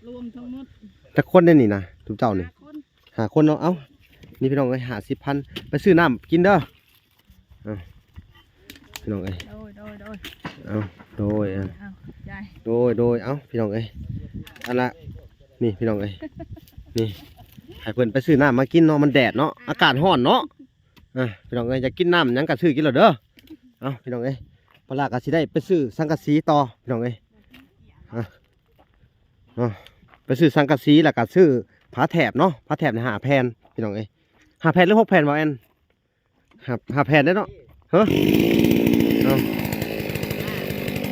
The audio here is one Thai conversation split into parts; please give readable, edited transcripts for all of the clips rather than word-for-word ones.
รวมทั้งหมดจะคนได้นี่นะทุกเจ้านี่5 คนหาคนเนาะเอ้านี่พี่น้องเอ้ย50,000ไปซื้อน้ำกินเด้อพี่น้องเอ้ยเอาโดยเอ้าพี่น้องเอ้ยอันละนี่พี่น้องเอ้ยนี่ให้เพิ่นไปซื้อน้ำมากินเนาะมันแดดเนาะอากาศร้อนเนาะพี่น้องเอ้ยจะกินน้ำยังกะซื้อกินเหรอเด้อเอาพี่น้องเอ้ยปลากะสิได้ไปซื้อสังกะสีต่อพี่น้องเอ้ยไปซื้อสังกะสีแล้วก็ซื้อผ้าแถบเนาะผ้าแถบ5 แผ่นพี่น้องเอ้ย5 แผ่นหรือ6 แผ่นวะแอน5 แผ่นได้เนาะเฮ้อ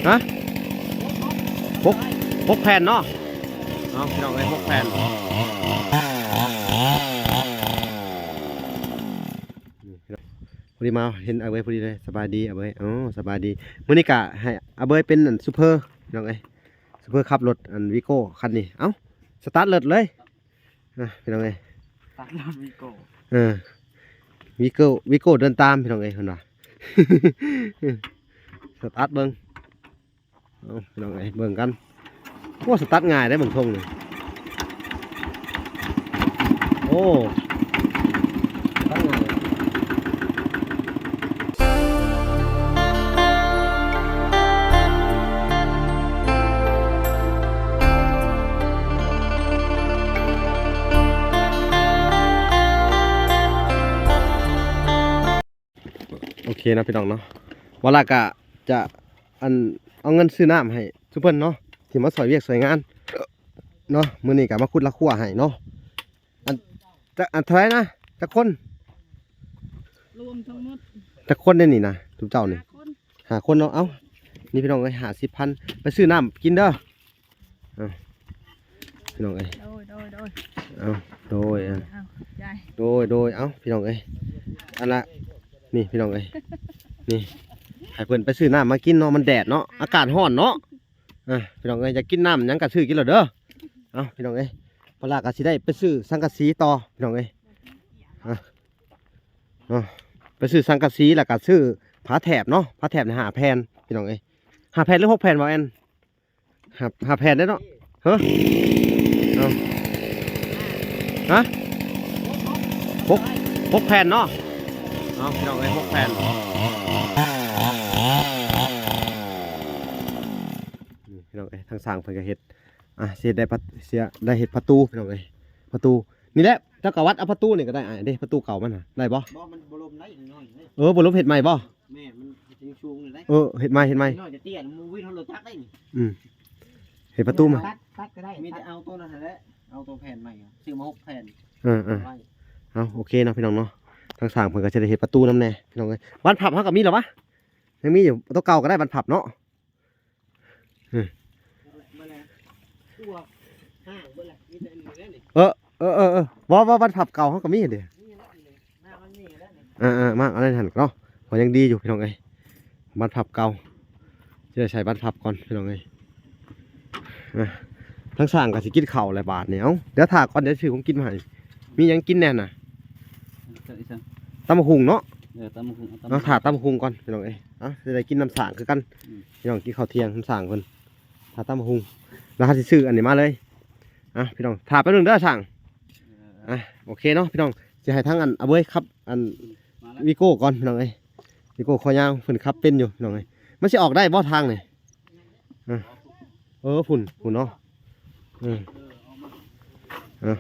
ฮะ6 แผ่นเนาะเอาพี่น้องเอ้ย6 แผ่นพอดีมาเห็นอาเบยพอดีเลยสบายดีอาเบยสบายดีมื้อนี้กะให้อาเบยเป็นซูเปอร์พี่น้องเอ้ยซูเปอร์ขับรถวิโก้คันนี้เอ้าสตาร์ทเลิศเลยพี่น้องเอ้ยสตาร์ทรถวิโก้วิโก้เดินตามพี่น้องเอ้ยคนว่าสตาร์ทเบิ้งพี่น้องเอ้ยเบิ้งกันว่าสตาร์ทง่ายได้บางทงเลยโอ้สตาร์ทง่ายโอเคนะพี่น้องเนาะวลากะจะเอาเงินซื้อน้ำให้ทุกเพิ่นเนาะที่มาสอยเวียกสวยงานเนาะมื้อนี้กะมาขุดละขั้วให้เนาะเท่าไหร่นะจักคนรวมทั้งหมดจักคนได้นี่นะทุกเจ้านี่หาคนเนาะเอ้านี่พี่น้องเอ้ย50,000ไปซื้อน้ำกินเด้อพี่น้องเอ้ยโดยเอ้าพี่น้องเอ้ยอันละนี่พี่น้องเอ้ยนี่ให้เพิ่นไปซื้อน้ำมากินเนาะมันแดดเนาะอากาศร้อนเนาะพี่น้องเอ้ยจะกินน้ำยังกะซื้อกินเหรอเด้อเอาพี่น้องเอ้ยปลากะสิได้ไปซื้อสังกะสีต่อพี่น้องเอ้ยไปซื้อสังกะสีแล้วก็ซื้อผ้าแถบเนาะผ้าแถบ5 แผ่นพี่น้องเอ้ย5 แผ่นหรือ6 แผ่นวะแอน5 แผ่นได้เนาะเฮ้อฮะ6 แผ่นเนาะเอาพี่น้องเอ้ย6 แผ่นพี่น้องเอ้ยทางสร้างเพิ่นก็เฮ็ดเสียได้เฮ็ดประตูพี่น้องเอ้ยประตูนี่แหละเจ้ากะวัดเอาประตูนี่ก็ได้เด้ประตูเก่ามันน่ะได้บ่มันบ่ลมได้น้อยบ่ลมเฮ็ดใหม่บ่แม่มันสิชูงได้เฮ็ดใหม่น้อยจะเตี้ยมูวิ่งเฮารถจักรได้นี่เฮ็ดประตูมาตัดก็ได้มีแต่เอาตัวนั้นแหละเอาตัวแผ่นใหม่ซื้อมา6 แผ่นเอาโอเคนะพี่น้องเนาะทางสร้างเพิ่นก็จะได้เฮ็ดประตูนำแน่พี่น้องเอ้ยบ้านพับเฮาก็มีเหรอวะยังมีอยู่ตัวเก่าก็ได้บ้านพับเนาะว่าบ้านผับเก่าเขาก็มีเดียวมากอะไรหันเนาะพอยังดีอยู่พี่น้องเอ้ยบ้านผับเก่าจะใช้บ้านผับก่อนพี่น้องเอ้ยทั้งสร้างกับสิกินเข่าหลายบาทเนี่ยเดี๋ยวถากก่อนเดี๋ยวถือผมกินมาให้มียังกินแน่น่ะตำหุงเนาะถาตำหุงก่อนพี่น้องเอ้ยจะได้กินน้ำสางคือกันพี่น้องกินข้าวเที่ยงน้ำสางคนถาตำหุงแล้วเขาจะซื้ออันนี้มาเลยพี่น้องถาไปหนึ่งเด้อสั่งโอเคเนาะพี่น้องจะให้ทั้งเอาไว้ครับวิโก้ก่อนพี่น้องเอ้ยวิโก้คอยาวฝุ่นขับเป็นอยู่พี่น้องเอ้ยมันจะออกได้บ่ทางเลยฝุ่นเนาะ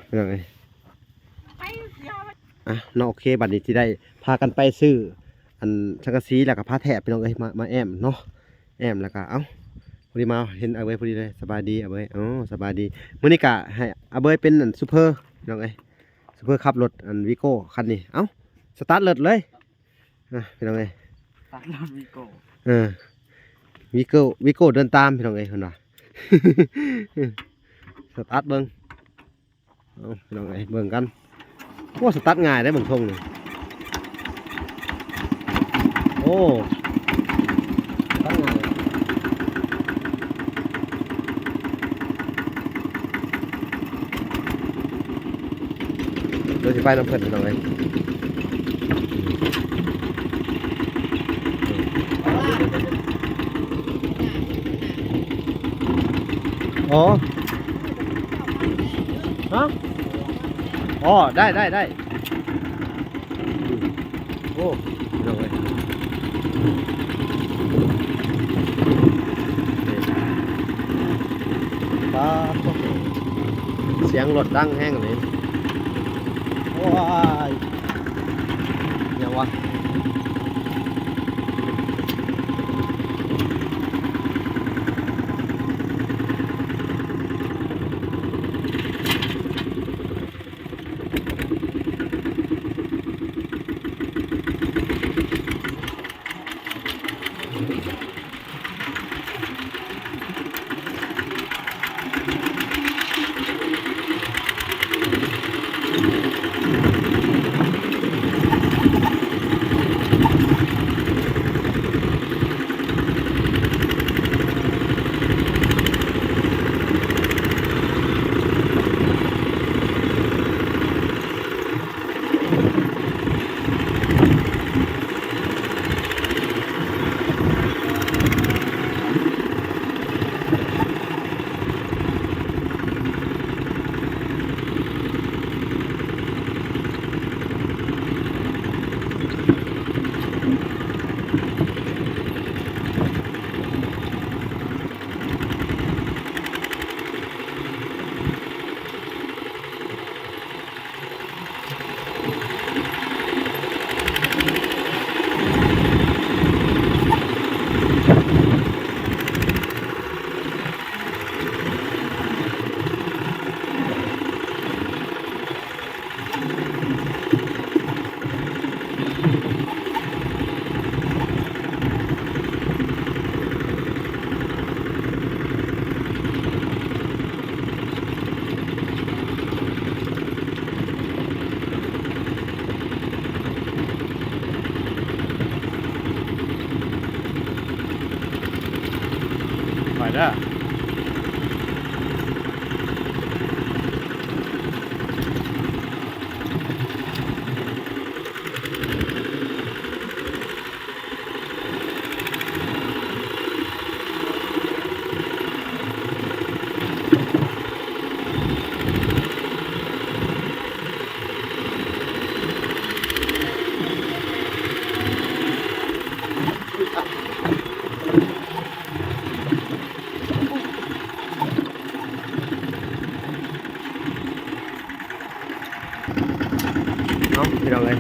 พี่น้องเอ้ยเนาะโอเคบัดนี้ที่ได้พากันไปซื้อสังกะสีแล้วก็ผ้าแถบพี่น้องเอ้ยมาแอมเนาะแอมแล้วก็พอดีมาเห็นอาเบยพอดีเลยสบายดีอาเบยสบายดีมื้อนี้กะให้อาเบยเป็นซูเปอร์พี่น้องเอ้ยซูเปอร์ขับรถวิโก้คันนี้สตาร์ทเลิศเลยพี่น้องเอ้ยสตาร์ทรถวิโก้วิโก้เดินตามพี่น้องเอ้ยคนว่าสตาร์ทเบิ้งพี่น้องเอ้ยเบิ้งกันว่าสตาร์ทง่ายได้บางทงเลยโอ้สตาร์ทง่ายโดยที่ไฟน้ำเพิ่นพี่น้องเอ้ย ฮะอ๋อได้โอ้พี่น้องเอ้ยป้าบเสียงรถดังแห้งเลยว้ายยังวะไปแล้ว เนาะพี่น้องเลย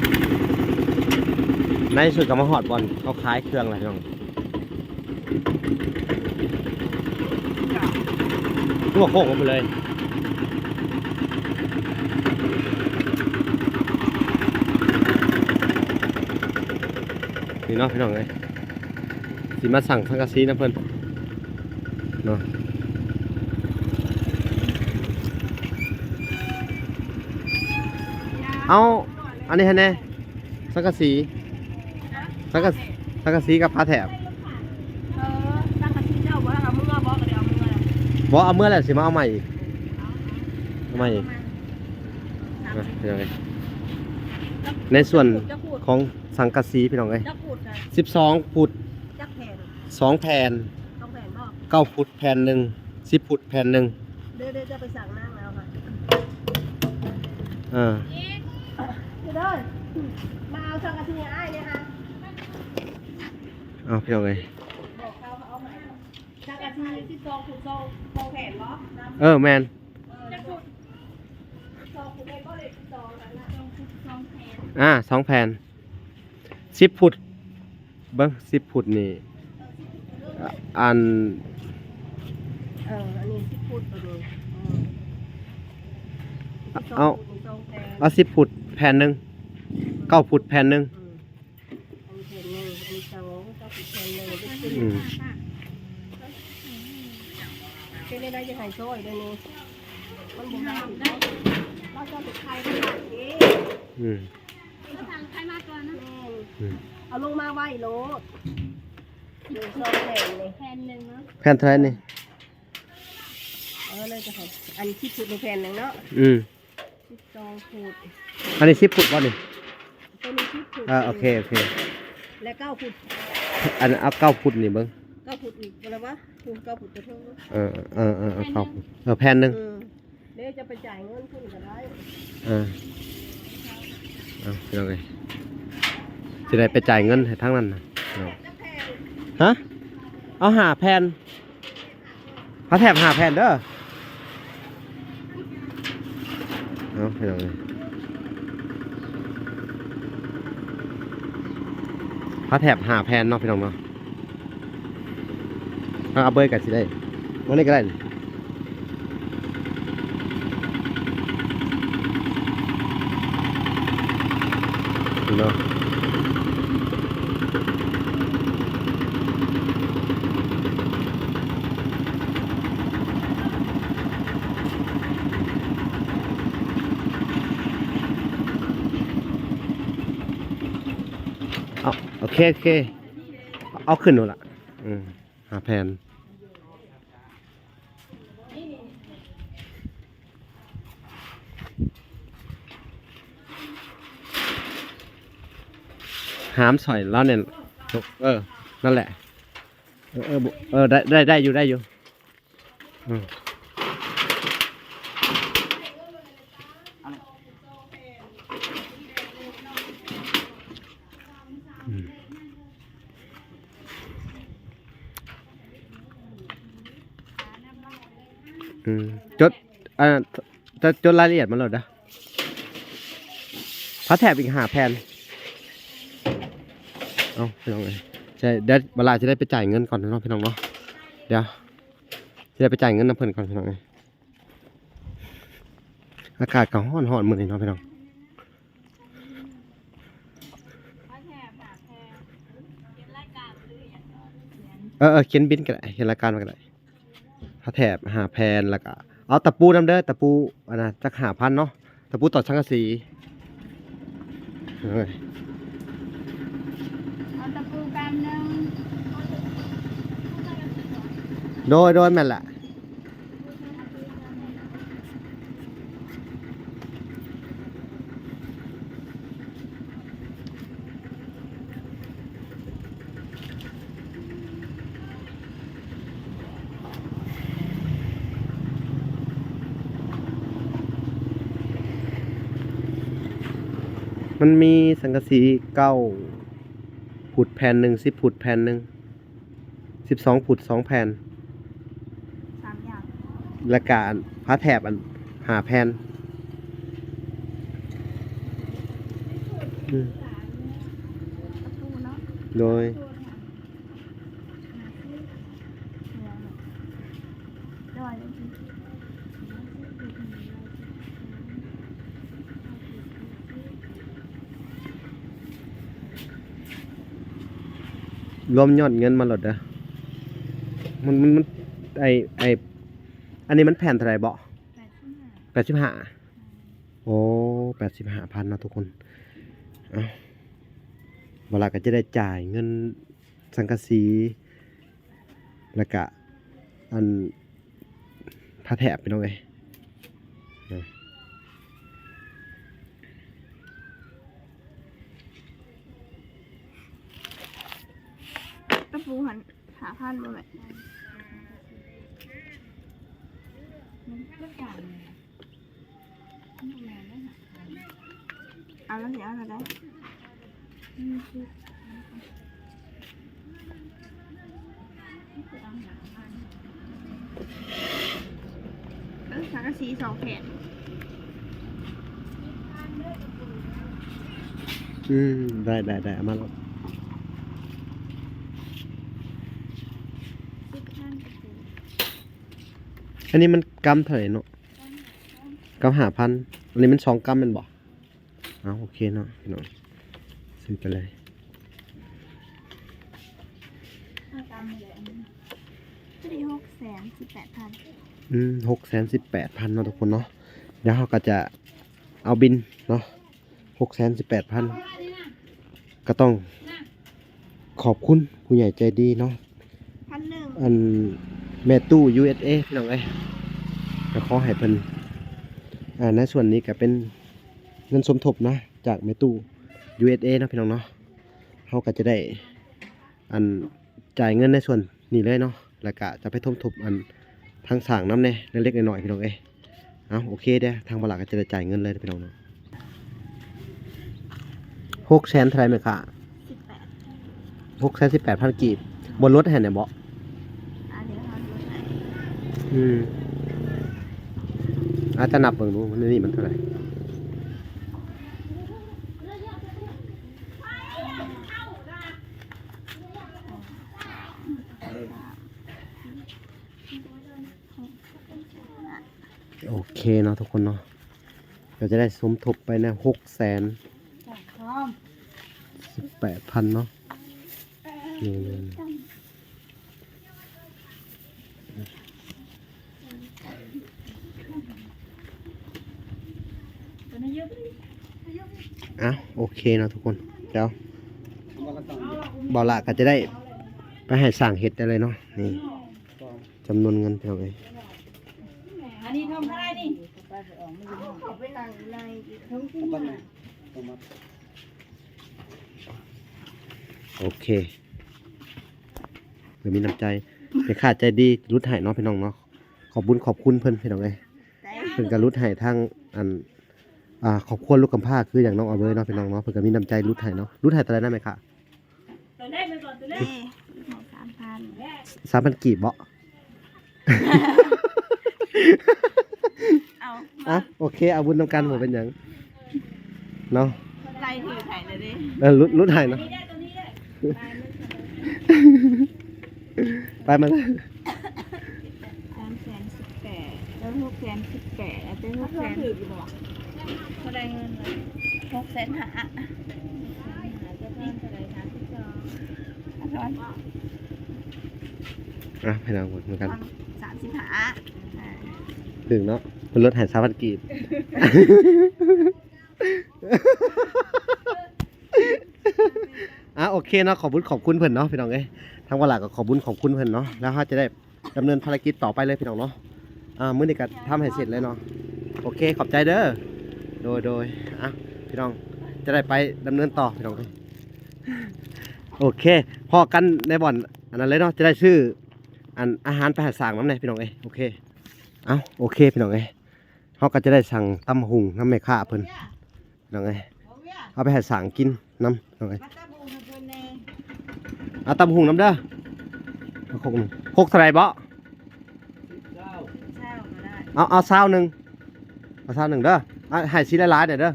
ในสุดกับมาหอดบอลเขาคล้ายเครื่องอะไรพี่น้องตัวโค้งลงไปเลยนี่เนาะพี่น้องเลยสิมาสั่งสังกะสีนะเพื่อนเนาะเอาอันนี้ให้แน่สังกะสีสังกะสีกับผ้าแถบ ตั้งกะทิเจ้าบ่เอามือบ่ก็เดี๋ยวเอามือ บ่เอาเมื่อไหร่สิมาเอาใหม่อีกเอาใหม่อีกนะพี่น้องเอ้ยในส่วนของสังกะสีพี่น้องเอ้ย จักพูดนะ 12 ฟุต จักแผ่น 2 แผ่น ต้องแผ่นบ่ 9 ฟุตแผ่นหนึ่ง10 ฟุตแผ่นหนึ่ง เดี๋ยวจะไปสั่งนั่งแล้วค่ะ เออ เดี๋ยวมาเอาสังกะทิอ้ายเนี่ยค่ะ เอาพี่น้องเอ้ย บอกเขาเอาใหม่สังกะทิ12พูด2แผ่นบ่ เออแมน จักพูด2พูดได้บ่เลย2นั่นน่ะ2แผ่น 2 แผ่น10 ฟุตเบิ่ง10 ฟุตนี่อัน อันนี้10พูดไปเลยเอา10 ฟุตแผ่นหนึ่ง9 ฟุตแผ่นหนึ่ง อันนี้แผ่นหนึ่งอันนี้2ก็แผ่นหนึ่งเป็นได้จะหายโซ่อีกเดี๋ยวนี้มันบ่ได้เราจะไปใครกันเอ๊ะ ทางใครมาก่อนนะ เอาลงมาไว้โลดเดี๋ยวซองแผ่นเลย แผ่นหนึ่งเนาะ แผ่นเท่าไหร่นี่ เลยจะให้อันที่พูดในแผ่นหนึ่งเนาะ ที่ซองพูด อันนี้10 ฟุตบ่นี่ ตัวนี้ที่พูด โอเคและ9พูด อันเอา9 ฟุตนี่เบิ่ง 9พูดอีกอะไรวะพูด9พูดจะเท่า เอา9ฟุตแผ่นหนึ่ง เดี๋ยวจะไป ไปจ่ายเงินพุ่นก็ได้ เอาพี่น้องเอ้ยสิได้ไปจ่ายเงินให้ทั้งนั้นนะฮะเอา5 แผ่นพระแถบ5 แผ่นเด้อเอาพี่น้องเอ้ยพระแถบ5 แผ่นเนาะพี่น้องเนาะเอาเบอร์กันสิได้วันนี้ก็ได้เนาะเอาโอเคเอาขึ้นหนูละ5 แผ่นหามสอยแล้วเนี่ยนั่นแหละได้อยู่จดจะจดรายละเอียดมันเลยนะพระแถบอีก5 แผ่นเอาพี่น้องเลยใช่เดี๋ยวเวลาจะได้ไปจ่ายเงินก่อนนะพี่น้องเนาะเดี๋ยวจะได้ไปจ่ายเงินน้ำเพิ่นก่อนพี่น้องเลยอากาศก็ร้อนเหมือนนี่เนาะพี่น้องเขียนบินก็ได้เขียนรายการมาก็ได้พระแถบ5 แผ่นแล้วก็เอาตะปูน้ำเด้อตะปูอันน่ะจัก5,000เนาะตะปูต่อสังกะสีเอาตะปูกันนึง โดยแม่นแหละมันมีสังกะสี9 ผุดแผ่นหนึ่ง10 ผุดแผ่นหนึ่ง12 ผุด2 แผ่น3 อย่างและกาพระแถบ5 แผ่นโดยรวมยอดเงินมาหลดเด้อมันอันนี้มันแผ่นเท่าไหร่บ่85โอ้85,000นะทุกคนเวลาก็จะได้จ่ายเงินสังกะสีแล้วก็ผ้าแถบไปหน่อยตะปูหัน5,000บ่แม่เอาแล้วเดี๋ยวเอาได้สังกะสี2 แผ่นได้เอามาแล้วอันนี้มันกำเท่าไหร่เนาะกำ5,000อันนี้มัน2 กำเป็นบ่โอเคเนาะพี่น้องซื้อไปเลย618,000 618,000เนาะทุกคนเนาะเดี๋ยวเราก็จะเอาบินเนาะ618,000ก็ต้องขอบคุณผู้ใหญ่ใจดีเนาะ1,000แม่ตู้ USA พี่น้องเอ้ยก็ขอให้เพิ่นในส่วนนี้ก็เป็นเงินสมทบนะจากแม่ตู้ USA เนาะพี่น้องเนาะเขาก็จะได้จ่ายเงินในส่วนนี้เลยเนาะแล้วก็จะไปทบทบทั้งสั่งน้ำเนี่ยเล็กๆน้อยๆพี่น้องเอ้ย เอาโอเคเด้อทางบริษัทก็จะได้จ่ายเงินเลยพี่น้องเนาะ600,000เท่าไหร่ไหมคะ618,000 กีบบนรถแห่เนี่ยบ่ เดี๋ยวเขาดูให้ อาจจะนับเบิ่งดูมันนี่มันเท่าไหร่โอเคเนาะทุกคนเนาะเราจะได้สมทบไปนะ618,000เนาะนี่อ่ะโอเคเนาะทุกคนเดี๋ยวบอละก็จะได้ไปให้สั่งเห็ดได้เลยเนาะนี่จำนวนเงินเท่าไหร่ อันนี้ทำเท่าไหร่นี่ ไปนั่งในทั้งที่ โอเคเดี๋ยวมีน้ำใจเป็นค่าใจดีรุดให้เนาะพี่น้องเนาะขอบคุณเพิ่นพี่น้องเลยเพิ่นก็รุดให้ทางอันขอบคุณลูกกำพร้าคืออย่างน้องเอาเลยเนาะพี่น้องเนาะเพิ่นก็มีน้ำใจรุดให้เนาะรุดให้ตัวไหนได้ไหมคะ ตัวแรกไปก่อนตัวแรก 3,000 กีบบ่ เอา อ่ะโอเคเอาบุญนำกันบ่เป็นหยังเนาะ ไล่ถือไข่เลยดิ รุดให้เนาะ นี่ได้ตัวนี้ได้ ไปมาเลย 318,000แล้ว618,000แล้วเป็น600,000ถืออยู่บ่เขาได้เงินเลย600,000หาจะเพิ่มเท่าไหร่คะพี่จอทอน ให้เราเหมือนกัน 35 ถึงเนาะเป็นรถหาย3,000 กีบ โอเคเนาะขอบคุณเพิ่นเนาะพี่น้องเอ้ยทางวันหลักก็ขอบคุณเพิ่นเนาะแล้วเขาจะได้ดำเนินภารกิจต่อไปเลยพี่น้องเนาะมื้อนี้ก็ทำให้เสร็จเลยเนาะโอเคขอบใจเด้อโดยพี่น้องจะได้ไปดำเนินต่อพี่น้องเอ้ยโอเคพอกันในบ่อนอันนั้นเลยเนาะจะได้ชื่ออันอาหารไปหาสั่งน้ำในพี่น้องเอ้ยโอเคโอเคพี่น้องเอ้ยเขาก็จะได้สั่งตำหุงน้ำแม่ค้าเพิ่นพี่น้องเอ้ยเอาไปหาสั่งกินน้ำพี่น้องเอ้ยเอาตำหุงน้ำเด้อโคกเท่าไรบ่เอาเศร้าหนึ่งเด้อให้ชิ้นละล้านเด้อ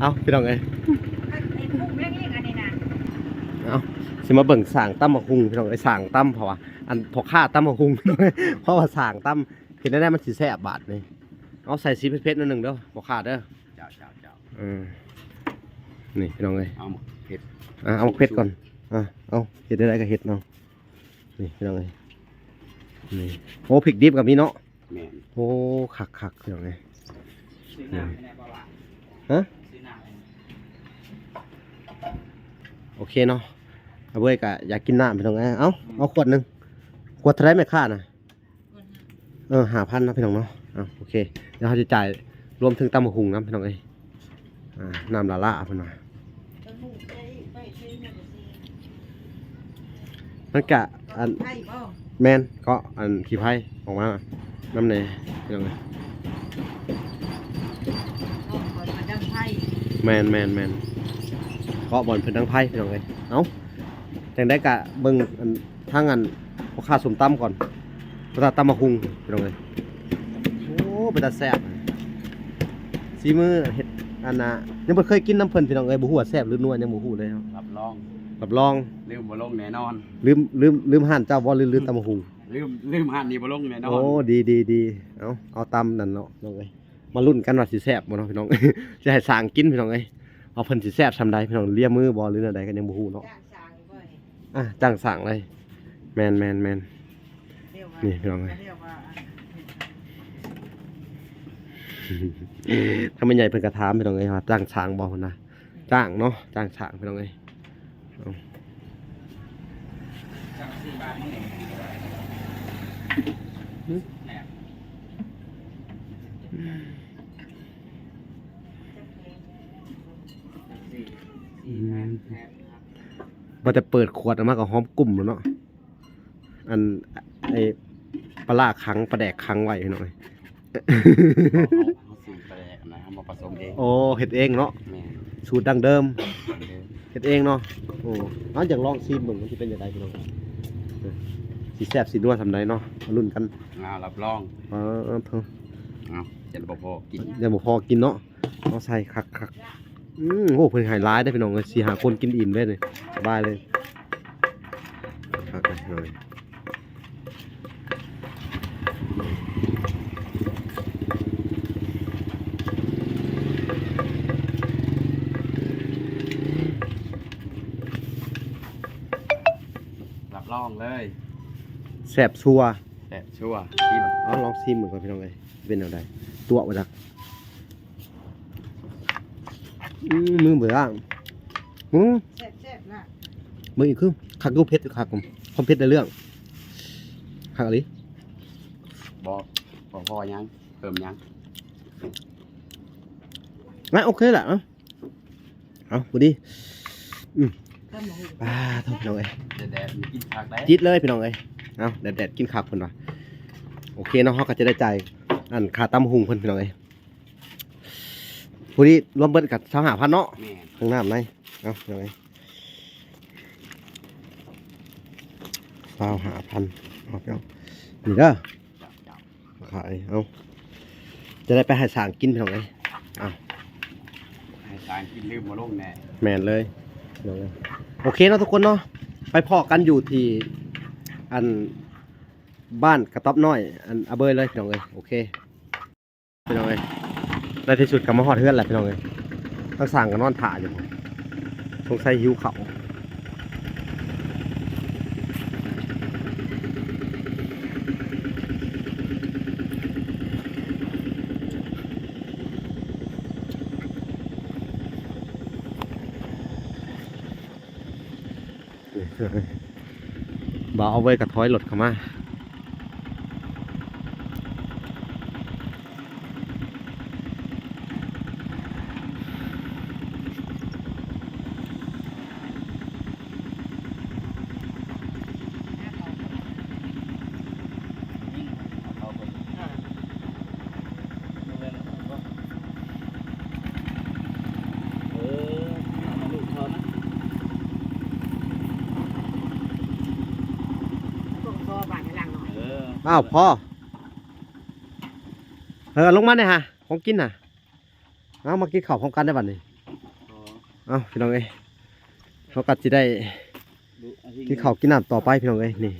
เอาพี่น้องเอ้ย ไอ้พุ่งเรื่องนี้กันนี่นะ เอาสิมาเบิ่งสั่งตั้มมะฮุงพี่น้องไอ้สั่งตั้มเพราะว่าอันพอฆ่าตั้มมะฮุง เพราะว่าสั่งตั้มเห็นได้มันสิแซ่บบาทนี่เอาใส่ซีเพชรนิดนึงเด้อพอฆ่าเด้อเจ้านี่พี่น้องเอ้ยเอาเผ็ดเอาเพชรก่อนเอาเห็ดได้ก็เห็ดเนาะนี่พี่น้องเอ้ยนี่โอ้พริกดิบกับนี่เนาะโอ้คักพี่น้องเอ้ยฮะโอเคเนาะเอาเว้ยกะอยากกินน้ำพี่น้องเอาขวดหนึ่งขวดเท่าไรไม่ค่านะ5,000นะพี่น้องเนาะโอเคเดี๋ยวเขาจะจ่ายรวมถึงตำบักหุ่งนะพี่น้องเอ้ยน้ำละเพิ่นว่ามันกะอันแมนก็อันขี้ไผ่ออกมาน้ำเนยพี่น้องเอ้ยแมนก็บ่อนเพิ่นดังไพ่พี่น้องเอ้ยจังได้กะเบิ่งทางอันพอค่าสมตำก่อนพอตำมะฮุงพี่น้องเอ้ยโอ้เป็นตาแซ่บสีมือเฮ็ดอันน่ะยังบ่เคยกินน้ำเพิ่นพี่น้องเอ้ยบ่ฮู้ว่าแซ่บหรือนัวยังบ่ฮู้เลยครับรับรองลืมบ่ลงแน่นอนลืมห่านเจ้าบ่ลืมตำมะฮุงลืมหันนี่บ่ลงแน่นอนโอ้ดีเอาตำนั่นเนาะน้องเอ้ยมาลุ้นกันว่าสิแซ่บบ่เนาะพี่น้อง จะให้สร้างกินพี่น้องเอ้ยเอาเพิ่นสิแซ่บซำใดพี่น้องเลียมือบ่หรือแนวใดก็ยังบ่ฮู้เนาะจ้างสร้างเลยแมนนี่พี่น้องเอ้ยถ้ามันใหญ่เพิ่นก็ถามพี่น้องเอ้ยว่าจ้างสร้างบ่พุ่นนะจ้างเนาะจ้างสร้างพี่น้องเอ้ยว่าจะเปิดขวดออกมากับหอมกลุ่มแล้วเนาะอันไอ้ ปลาร้าคั้งปลาแดกคั้งไว้พี่น้องเอ้ย เอาสีแปลกนะเอามาผสมเอง โอ้เฮ็ดเองเนาะ แม่น สูตรดั้งเดิม เด้อ เฮ็ดเองเนาะโอ้เอาอยากลองชิมเบิ่งมันสิเป็นจังไดพี่น้องสิแซ่บสินัวซำใดเนาะมาลุ้นกัน เอารับรอง เออเพิ่น เอาจะบ่พอกิน เดี๋ยวบ่พอกินเนาะเอาใส่คักโอ้เพิ่นให้หลายได้อพี่น้องเอ้ย4-5คนกินอิ่มได้เลยสบายเลยคักเลย รับรองเลย แซ่บชัวร์ แต่ชั่วที่มัน เอาลองชิมเหมือนกันพี่น้องเลยเป็นแนวใดตัวมาจากมือเบื่อมือ แซ่บๆนะ มืออีกคือคักดูเพชรคักผมความเพชรในเรื่องคักอะไร บ่พอยังเพิ่มยัง งั้นโอเคแหละเอาพอดี ต้นหมู ป้าทุกพี่น้องเอ้ย แดดๆมีกินผักได้ จิตเลยพี่น้องเอ้ยเอาแดดๆกินคักคนว่ะโอเคเนาะเขาก็จะได้จ่ายอันค่าตำหุงเพิ่นพี่น้องเอ้ยพอดีรวมเบิดกับ25,000เนาะ แม่น ข้างหน้าในเอายังไง25,000เอาไปเอานี่เด้อ จับ ขายเอาจะได้ไปหาสางกินพี่น้องเอ้ย ให้ทานกินลืมบ่ลงแน่ แมนเลยพี่น้องเอ้ยโอเคเนาะทุกคนเนาะไปพอกันอยู่ที่อันบ้านกระต๊อบน้อยอันอาเบยเลยพี่น้องเอ้ยโอเคพี่น้องเอ้ยในที่สุดก็มาฮอดเฮือนแหละพี่น้องเอ้ยทั้งสั่งกันนอนถ่าอยู่สงสัยหิวเขาวบ่าวเอาไว้กับถอยรถเข้ามาอ้าวพ่อลงมาเนี่ยฮะของกินน่ะเอามากินข้าวพร้อมกันได้บัดนี้เอาพี่น้องเอ้ยเขากัดสิได้กินข้าวกินน้ำต่อไปพี่น้องเอ้ยนี่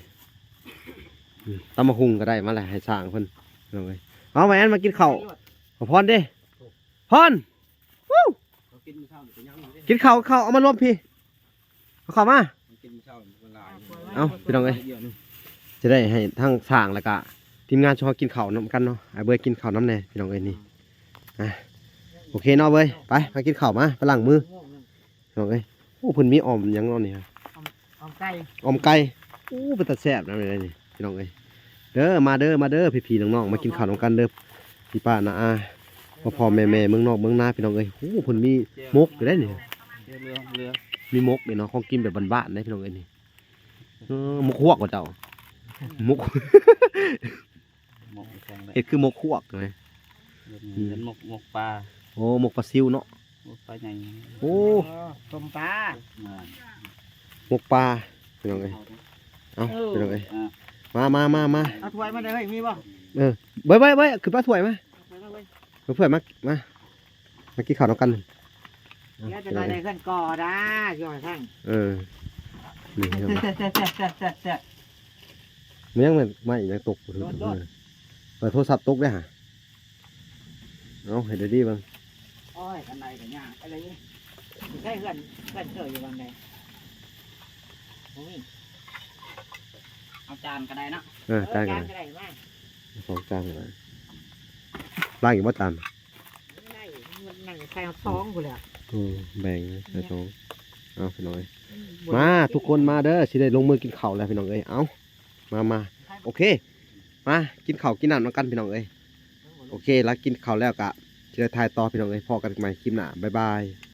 ตำมะฮุงก็ได้มาแหละให้สร้างเพิ่นพี่น้องเอ้ยเอาแม่นมากินข้าวขอพรเด้พรวู้กินข้าวเอามารวมพี่เอาข้าวมาเอาพี่น้องเอ้ยจะได้ให้ทั้งสร้างแล้วก็ทีมงานชอบกินข้าวน้ำกันเนาะไอ้เบยกินข้าวน้ำแน่พี่น้องเอ้ยนี่โอเคเนาะเบยไปมากินข้าวมาไปล้างมือพี่น้องเอ้ยโอ้เพิ่นมีออมหยังเนาะนี่ เอาไก่ ออมไก่โอ้เป็นตาแซ่บนะเลยนี่พี่น้องเอ้ยเด้อมาเด้อพี่ๆน้องๆมากินข้าวน้ำกันเด้อพี่ป้าน้าอาพ่อแม่เมืองนอกเมืองนาพี่น้องเอ้ยโอ้เพิ่นมีมกอยู่ได้นี่ เรือ มีมกนี่เนาะของกินแบบบ้านๆได้พี่น้องเอ้ยนี่มกฮวกว่าเจ้ามก หมกแข็งเลย เฮ็ดคือมกฮวกเลย เป็นหมกปลา โอ้มกปลาซิวเนาะ หมกปลาใหญ่ โอ้ ต้มปลาม กปลาพี่น้องเอ้ยเอ้าพี่น้องเอ้ยมา เอาถ้วยมาเลยมีบ่ เบ้ยคือปลาถ้วยมาปลาถ้วยมากินข้าวน้ำกัน แล้วจะได้ขึ้นก่อได้ย่อยท่าน นี่ครับ แซ่บ มันยังไม่ยังตกอยู่เปิดโทรศัพท์ตกได้ฮะเอาเห็นได้ดีบ้าง โอ้ยอันใดกันยากอะไรนี่ใช่เพื่อนเจออยู่บางใดโอ้ยเอาจานก็ได้เนาะ จานกัน ก็ได้มาก 2 จานกันล่างอยู่ว่าจาน ได้มันนั่งใส่ท้องกูเลย แบ่งใส่ท้องเอาพี่น้องมาทุกคนมาเด้อสิได้ลงมือกินข้าวแล้วพี่น้องเอ้ยเอามาโอเคมากินข้าวกินน้ำกันพี่น้องเอ้ยโอเคแล้วกินข้าวแล้วกะสิได้ถ่ายต่อพี่น้องเอ้ยพอกันใหม่คลิปหน้าบ๊ายบาย